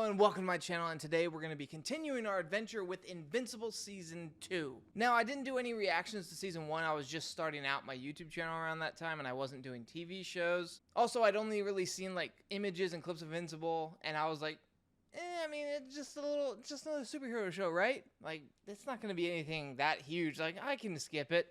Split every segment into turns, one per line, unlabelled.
and welcome to my channel, and today we're going to be continuing our adventure with Invincible Season 2. Now, I didn't do any reactions to Season 1, I was just starting out my YouTube channel around that time, and I wasn't doing TV shows. Also, I'd only really seen, like, images and clips of Invincible, and I was like, I mean, it's just another superhero show, right? Like, it's not going to be anything that huge, like, I can skip it.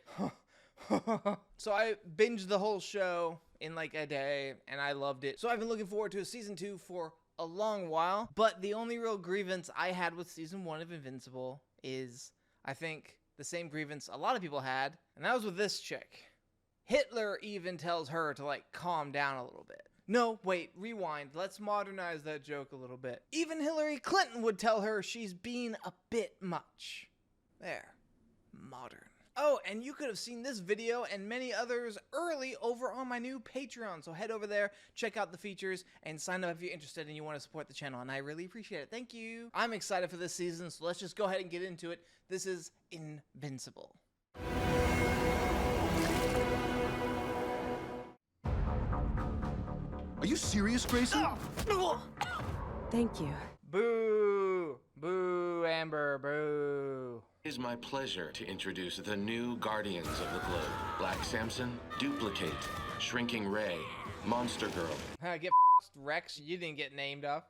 So I binged the whole show in, like, a day, and I loved it. So I've been looking forward to a Season 2 for a long while, but the only real grievance I had with Season 1 of Invincible is, I think, the same grievance a lot of people had, and that was with this chick. Hitler even tells her to, like, calm down a little bit. No, wait, rewind. Let's modernize that joke a little bit. Even Hillary Clinton would tell her she's being a bit much. There. Modern. Oh, and you could have seen this video and many others early over on my new Patreon. So head over there, check out the features, and sign up if you're interested and you want to support the channel. And I really appreciate it. Thank you. I'm excited for this season, so let's just go ahead and get into it. This is Invincible.
Are you serious, Grayson?
Thank you.
Boo! Boo, Amber, boo.
It is my pleasure to introduce the new Guardians of the Globe. Black Samson, Duplicate, Shrinking Ray, Monster Girl.
Get Rex, you didn't get named off.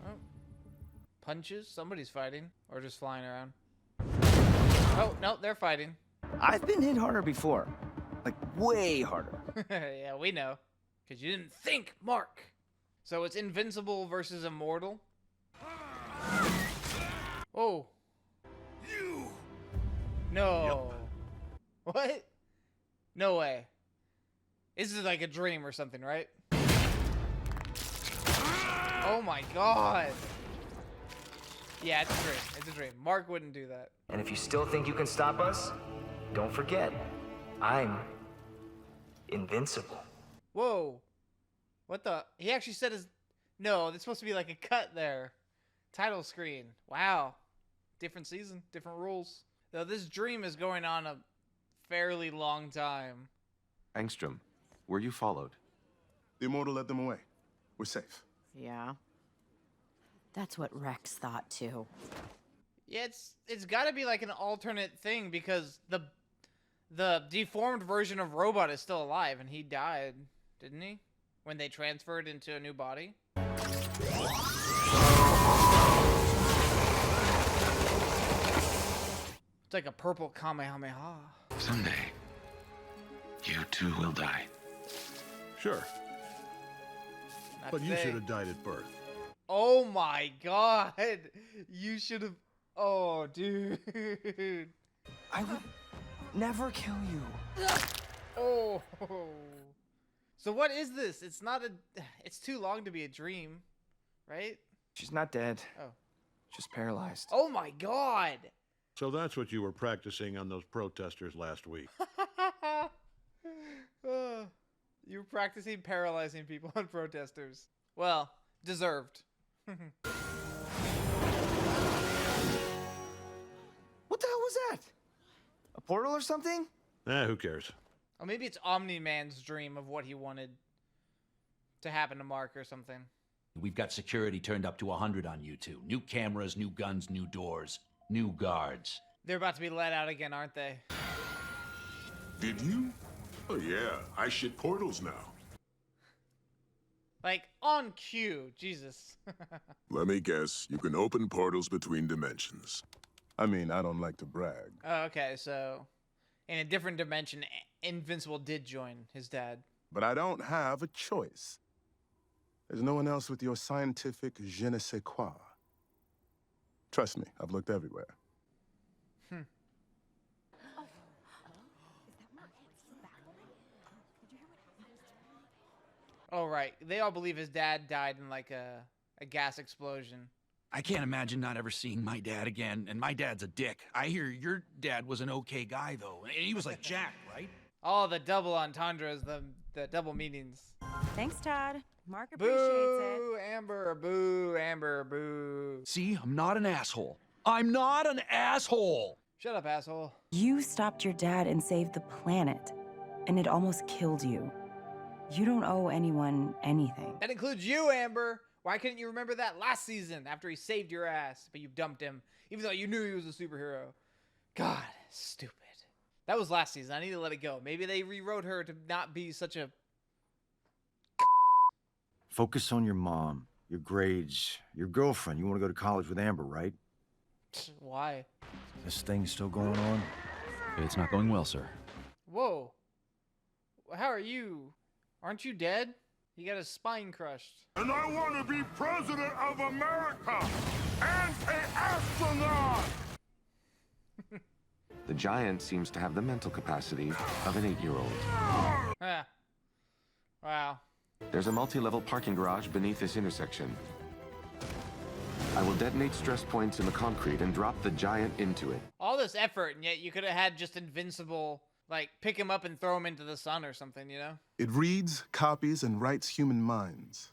Oh. Punches? Somebody's fighting. Or just flying around. Oh, no, they're fighting.
I've been hit harder before. Like, way harder.
Yeah, we know. Because you didn't think, Mark. So it's Invincible versus Immortal. Oh.
You!
No. Yep. What? No way. This is like a dream or something, right? Oh my god. Yeah, it's a dream. It's a dream. Mark wouldn't do that.
And if you still think you can stop us, don't forget, I'm invincible.
Whoa. What the? He actually said his... No, there's supposed to be like a cut there. Title screen. Wow. Different season, different rules. Though this dream is going on a fairly long time.
Angstrom, were you followed?
The Immortal led them away. We're safe.
Yeah. That's what Rex thought too.
Yeah, it's got to be like an alternate thing because the deformed version of Robot is still alive and he died, didn't he? When they transferred into a new body. It's like a purple Kamehameha.
Someday, you too will die.
Sure.
Not
But you
today.
should have died at birth.
Oh my god! You should have... Oh, dude.
I would never kill you.
Oh. So what is this? It's not a... It's too long to be a dream, right?
She's not dead.
Oh.
Just paralyzed.
Oh my god!
So that's what you were practicing on those protesters last week.
You were practicing paralyzing people on protesters. Well, deserved.
What the hell was that? A portal or something?
Who cares?
Or maybe it's Omni-Man's dream of what he wanted to happen to Mark or something.
We've got security turned up to 100 on you two. New cameras, new guns, new doors, new guards.
They're about to be let out again, aren't they?
Did you? Oh yeah, I shit portals now.
Like, on cue. Jesus.
Let me guess, you can open portals between dimensions.
I mean, I don't like to brag.
Oh, okay, so... In a different dimension, Invincible did join his dad.
But I don't have a choice. There's no one else with your scientific je ne sais quoi. Trust me, I've looked everywhere.
Oh, right. They all believe his dad died in, like, a gas explosion.
I can't imagine not ever seeing my dad again, and my dad's a dick. I hear your dad was an okay guy, though. And he was like Jack, right?
All the double entendres, the double meanings.
Thanks, Todd. Mark appreciates
Boo, Amber, boo, Amber, boo.
See, I'm not an asshole. I'm not an asshole!
Shut up, asshole.
it. You stopped your dad and saved the planet, and it almost killed you. You don't owe anyone anything.
That includes you, Amber. Why couldn't you remember that last season after he saved your ass, but you dumped him, even though you knew he was a superhero? God, stupid. That was last season. I need to let it go. Maybe they rewrote her to not be such a...
Focus on your mom, your grades, your girlfriend. You want to go to college with Amber, right?
Why?
This thing's still going on?
It's not going well, sir.
Whoa. How are you? Aren't you dead? You got his spine crushed.
And I want to be president of America and an astronaut!
The giant seems to have the mental capacity of an 8-year-old.
Ah. Wow.
There's a multi-level parking garage beneath this intersection. I will detonate stress points in the concrete and drop the giant into it.
All this effort, and yet you could have had just Invincible, like, pick him up and throw him into the sun or something, you know?
It reads, copies, and writes human minds.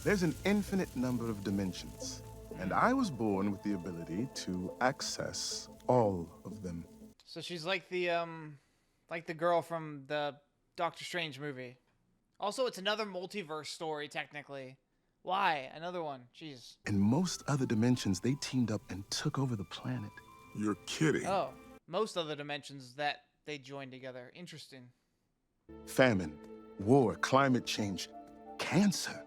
There's an infinite number of dimensions, and I was born with the ability to access all of them.
So she's like the girl from the Doctor Strange movie. Also, it's another multiverse story, technically. Why? Another one. Jeez.
In most other dimensions, they teamed up and took over the planet.
You're kidding.
Oh, most other dimensions that they joined together. Interesting.
Famine, war, climate change, cancer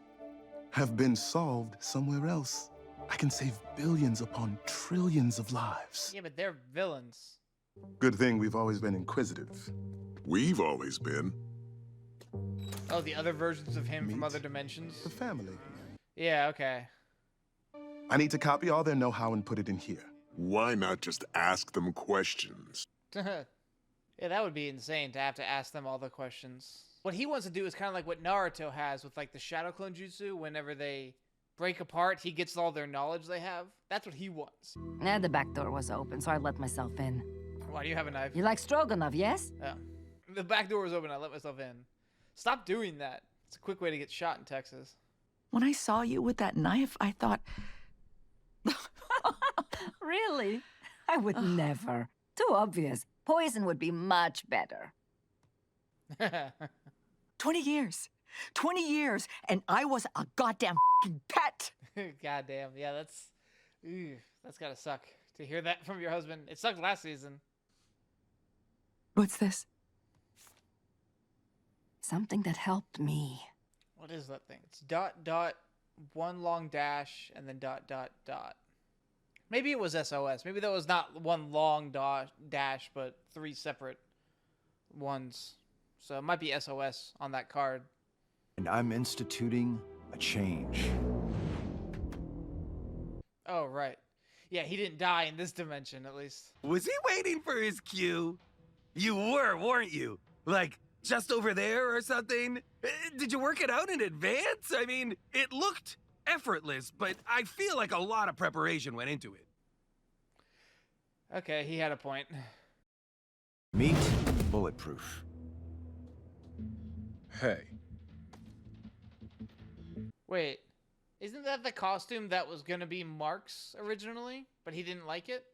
have been solved somewhere else. I can save billions upon trillions of lives.
Yeah, but they're villains.
Good thing we've always been inquisitive.
We've always been.
Oh, the other versions of him from
Meet
other dimensions?
the family.
Yeah, okay.
I need to copy all their know-how and put it in here.
Why not just ask them questions?
Yeah, that would be insane to have to ask them all the questions. What he wants to do is kind of like what Naruto has with like the Shadow Clone Jutsu. Whenever they break apart, he gets all their knowledge they have. That's what he wants.
And the back door was open, so I let myself in.
Why do you have a knife?
You like stroganoff, yes?
Oh. The back door was open. I let myself in. Stop doing that. It's a quick way to get shot in Texas.
When I saw you with that knife, I thought...
Really? I would never. Too obvious. Poison would be much better.
20 years. 20 years, and I was a goddamn pet.
Goddamn. Yeah, that's gotta suck to hear that from your husband. It sucked last season.
What's this?
Something that helped me.
What is that thing? It's ... one long dash and then ... Maybe it was SOS. Maybe that was not one long dash, but 3 separate ones. So it might be SOS on that card.
And I'm instituting a change.
Oh, right. Yeah, he didn't die in this dimension, at least.
Was he waiting for his cue? You were, weren't you? Like, just over there or something? Did you work it out in advance? I mean, it looked effortless, but I feel like a lot of preparation went into it.
Okay, he had a point.
Meet Bulletproof.
Hey.
Wait, isn't that the costume that was gonna be Mark's originally, but he didn't like it?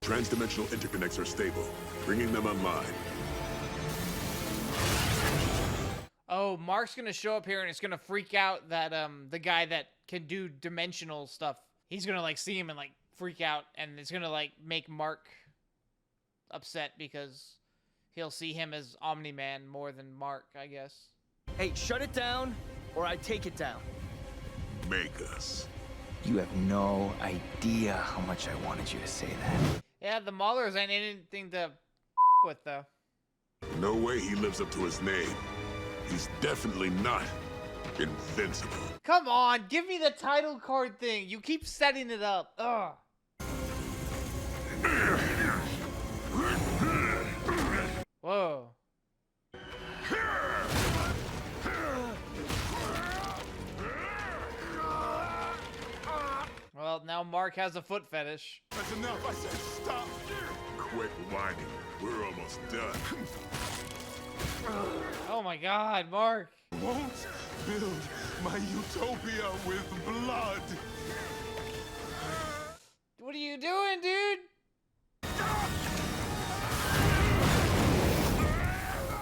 Transdimensional interconnects are stable, bringing them online.
Oh, Mark's gonna show up here and it's gonna freak out that the guy that can do dimensional stuff. He's gonna like see him and like freak out, and it's gonna like make Mark upset because he'll see him as Omni-Man more than Mark, I guess.
Hey, shut it down, or I take it down.
Make us.
You have no idea how much I wanted you to say that.
Yeah, the Maulers ain't anything to with though.
No way he lives up to his name. He's definitely not invincible.
Come on, give me the title card thing. You keep setting it up. Ugh. Whoa. Well, now Mark has a foot fetish.
That's enough, I said stop. Quit whining. We're almost done.
Oh my god, Mark.
Won't build my utopia with blood.
What are you doing, dude?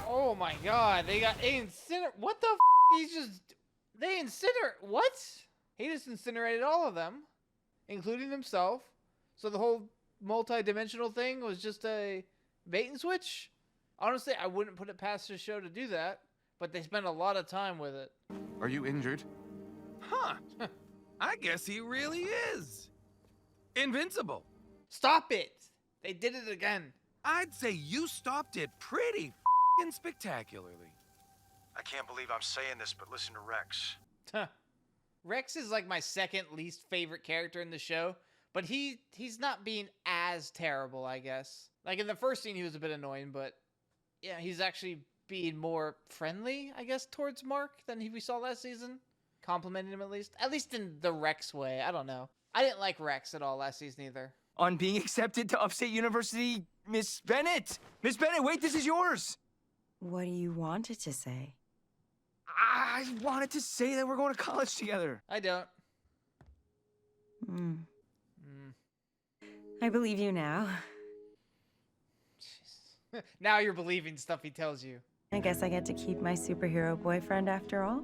Oh. Oh my god, they incinerate. What the f? He's just. They incinerate. What? He just incinerated all of them, including himself. So the whole multi-dimensional thing was just a bait and switch? Honestly, I wouldn't put it past the show to do that, but they spent a lot of time with it.
Are you injured?
Huh. I guess he really is. Invincible.
Stop it! They did it again.
I'd say you stopped it pretty f***ing spectacularly.
I can't believe I'm saying this, but listen to Rex.
Rex is like my second least favorite character in the show, but he's not being as terrible, I guess. Like in the first scene, he was a bit annoying, but yeah, he's actually being more friendly, I guess, towards Mark than we saw last season. Complimenting him at least in the Rex way. I don't know. I didn't like Rex at all last season either.
On being accepted to Upstate University, Miss Bennett! Miss Bennett, wait, this is yours!
What do you want it to say?
I wanted to say that we're going to college together.
I don't.
I believe you now.
Now you're believing stuff he tells you.
I guess I get to keep my superhero boyfriend after all.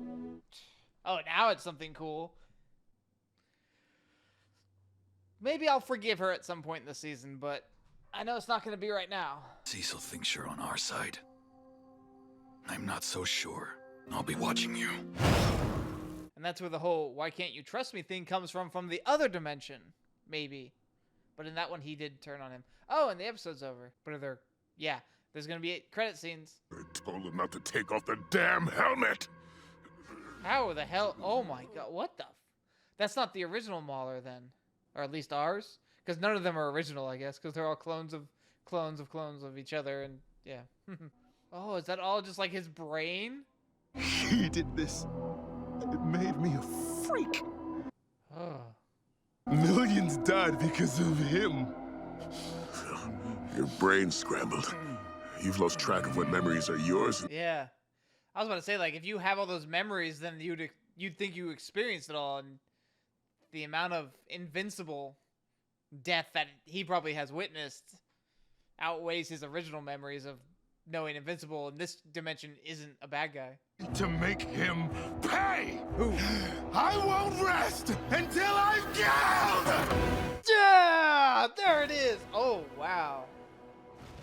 Oh, now it's something cool. Maybe I'll forgive her at some point in the season, but I know it's not going to be right now.
Cecil thinks you're on our side. I'm not so sure. I'll be watching you.
And that's where the whole "why can't you trust me" thing comes from the other dimension. Maybe. But in that one, he did turn on him. Oh, and the episode's over. But there's going to be 8 credit scenes.
I told him not to take off the damn helmet!
How the hell? Oh my god, what the? That's not the original Mauler then. Or at least ours. Because none of them are original, I guess. Because they're all clones of each other. And yeah. Oh, is that all just like his brain?
He did this. It made me a freak.
Oh.
Millions died because of him.
Your brain's scrambled. You've lost track of what memories are yours.
Yeah. I was about to say, like, if you have all those memories, then you'd think you experienced it all, and the amount of invincible death that he probably has witnessed outweighs his original memories of knowing Invincible in this dimension isn't a bad guy.
To make him pay!
Who?
I won't rest until I've killed!
Yeah! There it is! Oh, wow.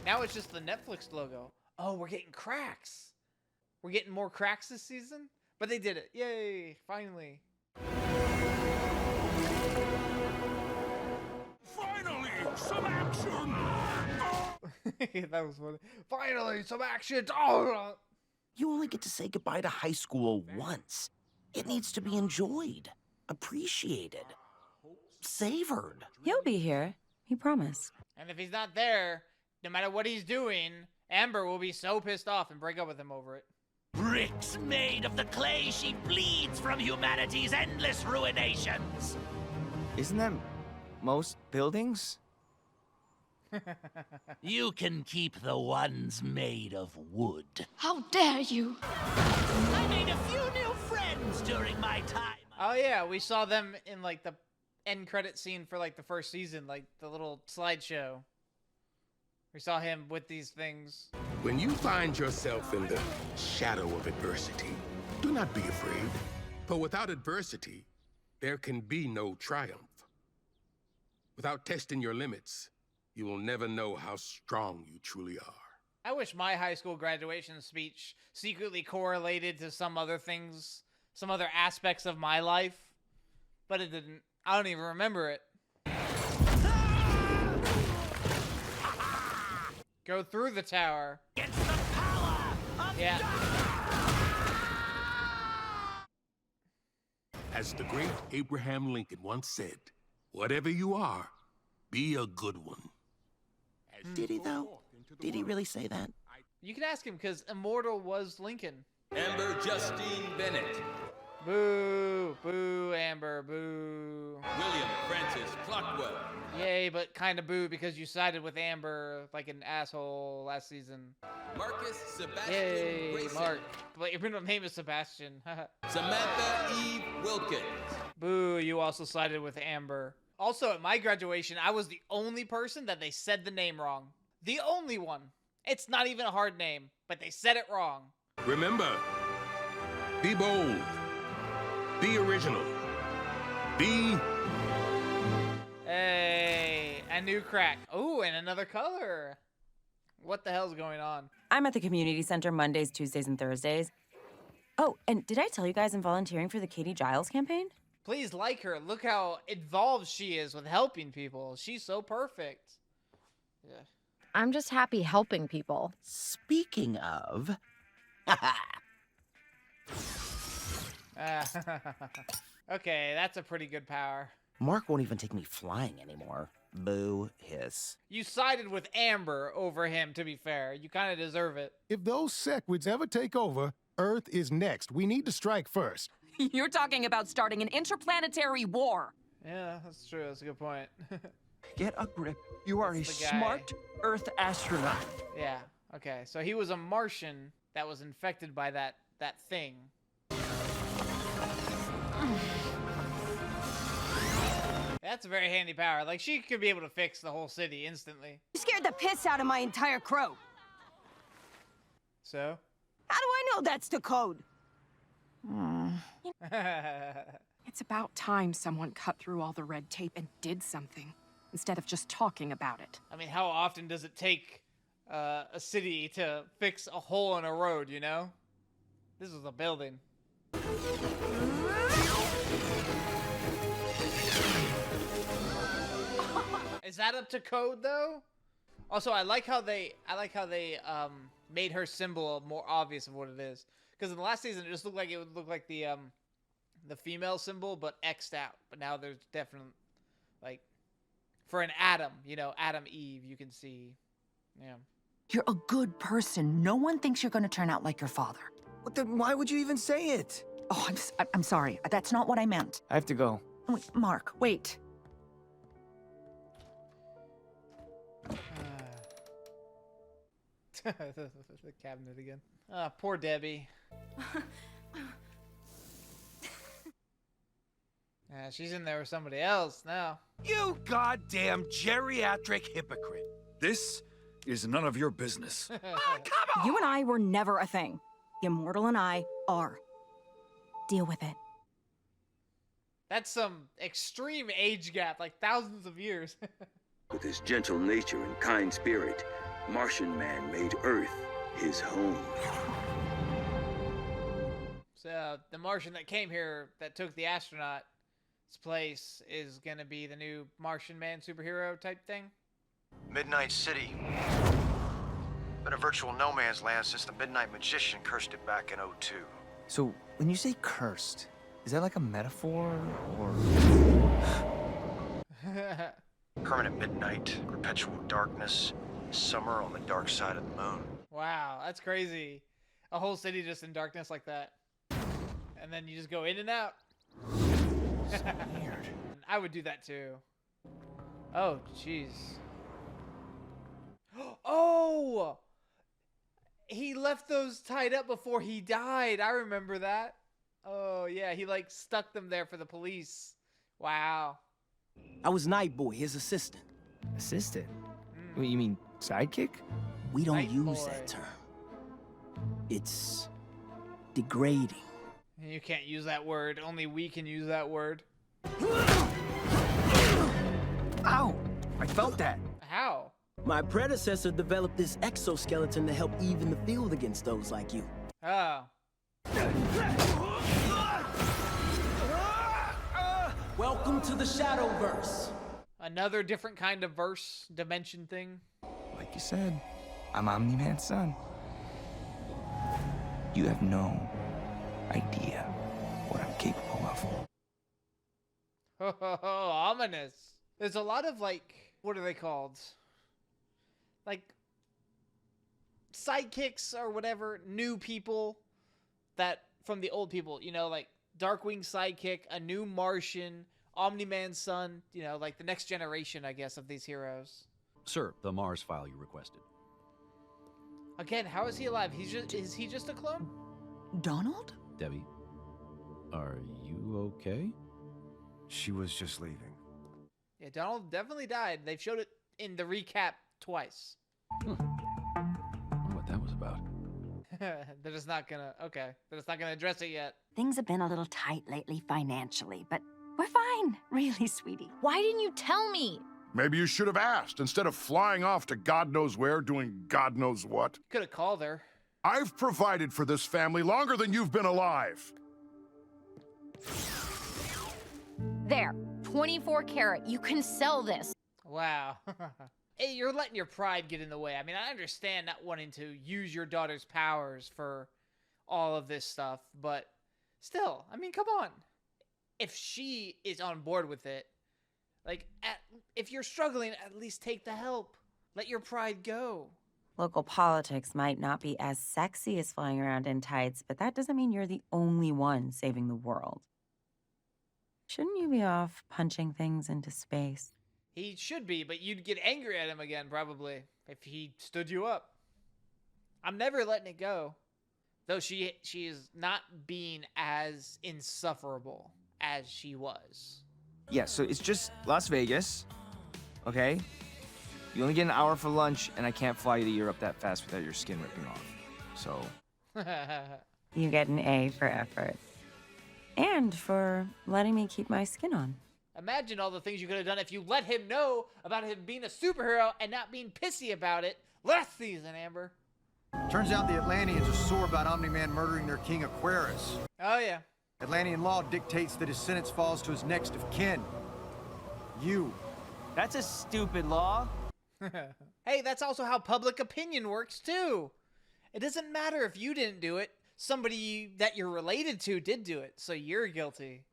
Now it's just the Netflix logo. Oh, we're getting cracks. We're getting more cracks this season? But they did it. Yay! Finally.
Finally, some action!
That was funny. Finally, some action! Oh!
You only get to say goodbye to high school once. It needs to be enjoyed, appreciated, savored.
He'll be here. He promised.
And if he's not there, no matter what he's doing, Amber will be so pissed off and break up with him over it.
Bricks made of the clay she bleeds from humanity's endless ruinations.
Isn't that most buildings?
You can keep the ones made of wood.
How dare you?
I made a few new friends during my time.
Oh yeah, we saw them in like the end credit scene for like the first season, like the little slideshow. We saw him with these things.
When you find yourself in the shadow of adversity, do not be afraid. For without adversity, there can be no triumph. Without testing your limits, you will never know how strong you truly are.
I wish my high school graduation speech secretly correlated to some other things, some other aspects of my life, but it didn't. I don't even remember it. Go through the tower.
It's the power of
yeah.
As the great Abraham Lincoln once said, whatever you are, be a good one.
Did he, though? Did he really say that?
You can ask him, because Immortal was Lincoln.
Amber Justine Bennett.
Boo. Boo, Amber. Boo.
William Francis Clockwell.
Yay, but kind of boo because you sided with Amber like an asshole last season.
Marcus Sebastian
Yay,
Grayson.
Mark. But your middle name is Sebastian.
Samantha Eve Wilkins.
Boo, you also sided with Amber. Also, at my graduation, I was the only person that they said the name wrong. The only one. It's not even a hard name, but they said it wrong.
Remember, be bold, be original, be...
Hey, a new crack. Ooh, and another color. What the hell's going on?
I'm at the community center Mondays, Tuesdays, and Thursdays. Oh, and did I tell you guys I'm volunteering for the Katie Giles campaign?
Please like her. Look how involved she is with helping people. She's so perfect. Yeah.
I'm just happy helping people.
Speaking of...
Okay, that's a pretty good power.
Mark won't even take me flying anymore. Boo hiss.
You sided with Amber over him, to be fair. You kind of deserve it.
If those Sequids ever take over, Earth is next. We need to strike first.
You're talking about starting an interplanetary war.
Yeah, that's true. That's a good point.
Get a grip. You are a
That's the guy.
smart Earth astronaut.
Yeah, okay. So he was a Martian that was infected by that thing. That's a very handy power. Like, she could be able to fix the whole city instantly.
You scared the piss out of my entire crew.
So?
How do I know that's the code?
It's about time someone cut through all the red tape and did something, instead of just talking about it.
I mean, how often does it take a city to fix a hole in a road, you know? This is a building. Is that up to code though? Also, I like how they made her symbol more obvious of what it is. Because in the last season, it just looked like it would look like the female symbol, but X'd out. But now there's definitely, like, for an atom, you know, Adam Eve, you can see, yeah.
You're a good person. No one thinks you're gonna turn out like your father.
But then why would you even say it?
Oh, I'm sorry. That's not what I meant.
I have to go.
Wait, Mark, wait.
The cabinet again. Ah, poor Debbie. She's in there with somebody else now.
You goddamn geriatric hypocrite.
This is none of your business.
Come on!
You and I were never a thing. The Immortal and I are. Deal with it.
That's some extreme age gap, like thousands of years.
With his gentle nature and kind spirit, Martian Man made Earth his home.
So the Martian that came here that took the astronaut's place is gonna be the new Martian Man superhero type thing?
Midnight City. Been a virtual no man's land since the Midnight Magician cursed it back in '02.
So, when you say cursed, is that like a metaphor, or...?
Permanent midnight, perpetual darkness, summer on the dark side of the moon.
Wow, that's crazy. A whole city just in darkness like that. And then you just go in and out.
So weird.
I would do that too. Oh, jeez. Oh! He left those tied up before he died. I remember that. Oh, yeah. He, like, stuck them there for the police. Wow.
I was Nightboy, his assistant. Assistant? What, you mean sidekick? We don't use that term. It's degrading.
You can't use that word. Only we can use that word.
Ow! I felt that.
How?
My predecessor developed this exoskeleton to help even the field against those like you.
Oh.
Welcome to the Shadowverse.
Another different kind of verse dimension thing.
Like you said, I'm Omni-Man's son. You have no idea what I'm capable of.
Ominous. There's a lot of, like, what are they called? Like, sidekicks or whatever, new people that, from the old people, you know, like Darkwing sidekick, a new Martian, Omni-Man's son, you know, like the next generation, I guess, of these heroes.
Sir, the Mars file you requested.
Again, how is he alive? Is he just a clone?
Donald?
Debbie, are you okay?
She was just leaving.
Yeah, Donald definitely died. They've showed it in the recap twice. They're just not gonna, okay. They're just not gonna address it yet.
Things have been a little tight lately financially, but we're fine. Really, sweetie.
Why didn't you tell me?
Maybe you should have asked instead of flying off to God knows where doing God knows what.
Could have called her.
I've provided for this family longer than you've been alive.
There, 24 karat. You can sell this.
Wow. Hey, you're letting your pride get in the way. I mean, I understand not wanting to use your daughter's powers for all of this stuff, but still, I mean, come on. If she is on board with it, like, if you're struggling, at least take the help. Let your pride go.
Local politics might not be as sexy as flying around in tights, but that doesn't mean you're the only one saving the world. Shouldn't you be off punching things into space?
He should be, but you'd get angry at him again, probably, if he stood you up. I'm never letting it go. Though she is not being as insufferable as she was.
Yeah, so it's just Las Vegas, okay? You only get an hour for lunch, and I can't fly you to Europe that fast without your skin ripping off. So...
You get an A for effort. And for letting me keep my skin on.
Imagine all the things you could have done if you let him know about him being a superhero and not being pissy about it last season, Amber.
Turns out the Atlanteans are sore about Omni-Man murdering their king Aquarius.
Oh, yeah.
Atlantean law dictates that his sentence falls to his next of kin. You.
That's a stupid law.
Hey, that's also how public opinion works, too. It doesn't matter if you didn't do it. Somebody that you're related to did do it, so you're guilty.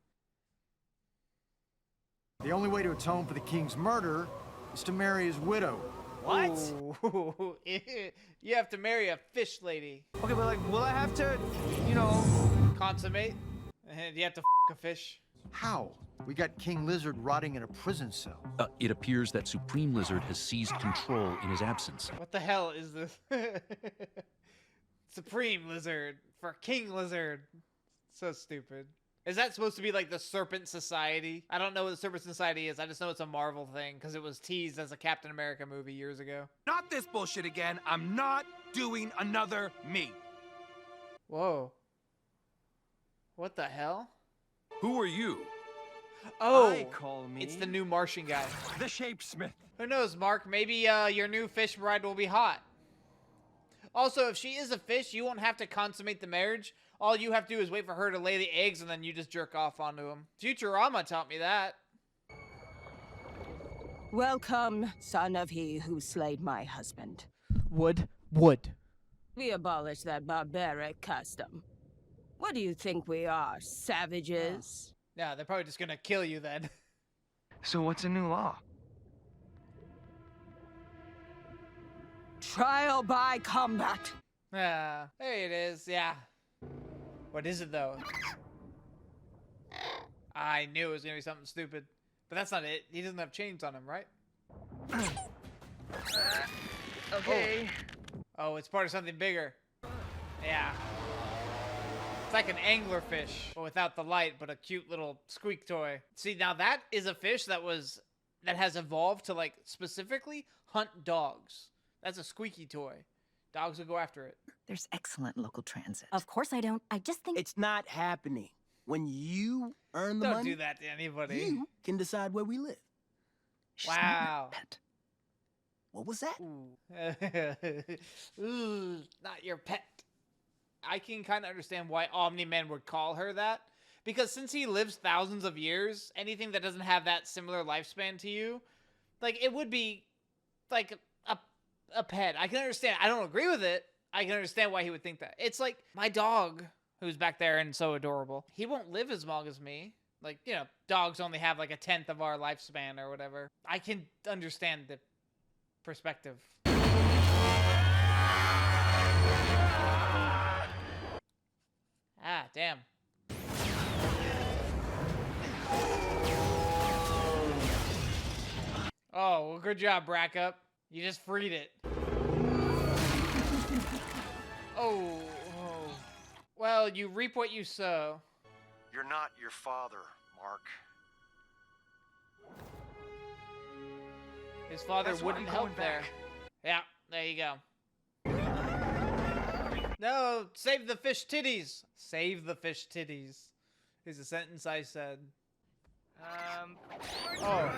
The only way to atone for the king's murder is to marry his widow.
What?
Ooh, you have to marry a fish lady.
Okay, but like, will I have to, you know...
Consummate? And you have to f*** a fish?
How? We got King Lizard rotting in a prison cell.
It appears that Supreme Lizard has seized control in his absence.
What the hell is this? Supreme Lizard for King Lizard. So stupid. Is that supposed to be like the Serpent Society? I don't know what the Serpent Society is. I just know it's a Marvel thing because it was teased as a Captain America movie years ago.
Not this bullshit again. I'm not doing another me.
Whoa. What the hell?
Who are you?
Oh,
I call me
it's the new Martian guy.
the Shapesmith.
Who knows, Mark? Maybe your new fish bride will be hot. Also, if she is a fish, you won't have to consummate the marriage. All you have to do is wait for her to lay the eggs, and then you just jerk off onto them. Futurama taught me that.
Welcome, son of he who slayed my husband.
Wood.
We abolished that barbaric custom. What do you think we are, savages?
Yeah, they're probably just gonna kill you then.
So what's a new law?
Trial by combat.
Yeah, there it is, yeah. What is it, though? I knew it was gonna be something stupid. But that's not it. He doesn't have chains on him, right?
Okay.
Oh, it's part of something bigger. Yeah. It's like an anglerfish, but without the light, but a cute little squeak toy. See, now that is a fish that has evolved to, like, specifically hunt dogs. That's a squeaky toy. Dogs will go after it.
There's excellent local transit. Of course I don't. I just think...
It's not happening. When you earn the
Don't
money...
do that to anybody.
You can decide where we live.
She's not my
Wow.
pet.
What was that?
Ooh, not your pet. I can kind of understand why Omni-Man would call her that. Because since he lives thousands of years, anything that doesn't have that similar lifespan to you, like, it would be, like, a pet. I can understand. I don't agree with it. I can understand why he would think that. It's like my dog, who's back there and so adorable. He won't live as long as me. Like, you know, dogs only have like 1/10 of our lifespan or whatever. I can understand the perspective. Ah, damn. Oh, well, good job, Brackup. You just freed it. Oh. Well, you reap what you sow.
You're not your father, Mark.
His father
That's why
wouldn't
I'm
help
going
there.
back.
Yeah, there you go. No, save the fish titties. Save the fish titties is a sentence I said. Oh.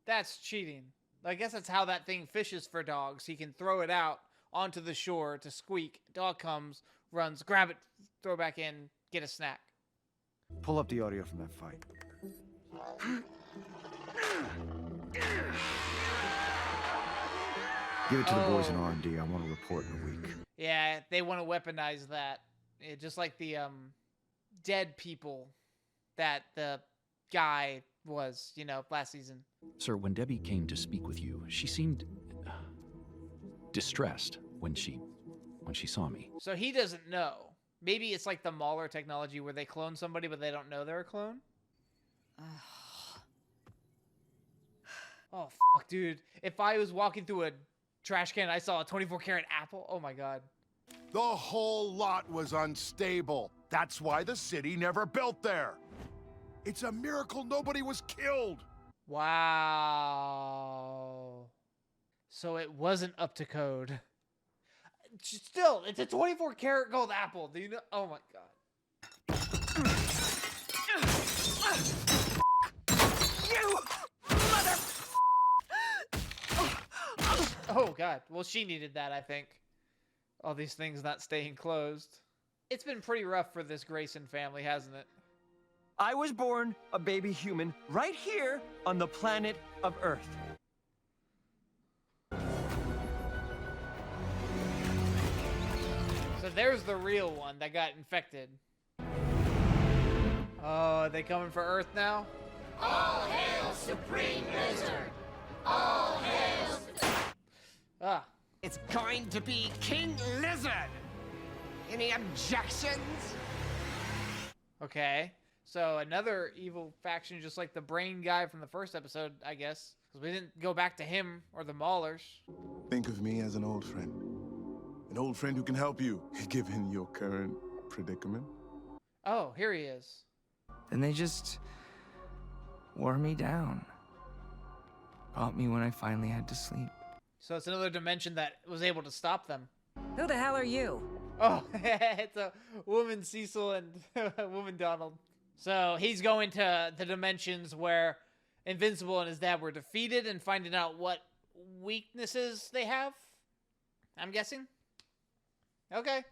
That's cheating. I guess that's how that thing fishes for dogs. He can throw it out onto the shore to squeak. Dog comes, runs, grab it, throw it back in, get a snack.
Pull up the audio from that fight. Give it to the boys in R&D. I want to report in a week.
Yeah, they want to weaponize that. Just like the dead people that the guy was, you know, last season.
Sir, when Debbie came to speak with you, she seemed distressed when she saw me.
So he doesn't know. Maybe it's like the Mauler technology where they clone somebody but they don't know they're a clone. Oh, fuck, dude. If I was walking through a trash can and I saw a 24-karat apple, oh my god.
The whole lot was unstable. That's why the city never built there. It's a miracle nobody was killed.
Wow. So it wasn't up to code. Still, it's a 24-karat gold apple. Do you know? Oh my god.
You mother.
Oh god. Well, she needed that, I think. All these things not staying closed. It's been pretty rough for this Grayson family, hasn't it?
I was born a baby human right here on the planet of Earth.
So there's the real one that got infected. Oh, are they coming for Earth now?
All hail Supreme Lizard! All hail...
Ah.
It's going to be King Lizard! Any objections?
Okay. So another evil faction, just like the brain guy from the first episode, I guess. Because we didn't go back to him or the Maulers.
Think of me as an old friend. An old friend who can help you, given your current predicament.
Oh, here he is.
Then they just wore me down. Caught me when I finally had to sleep.
So it's another dimension that was able to stop them.
Who the hell are you?
Oh, it's a woman Cecil and a woman Donald. So he's going to the dimensions where Invincible and his dad were defeated and finding out what weaknesses they have, I'm guessing. Okay,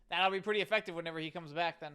that'll be pretty effective whenever he comes back then.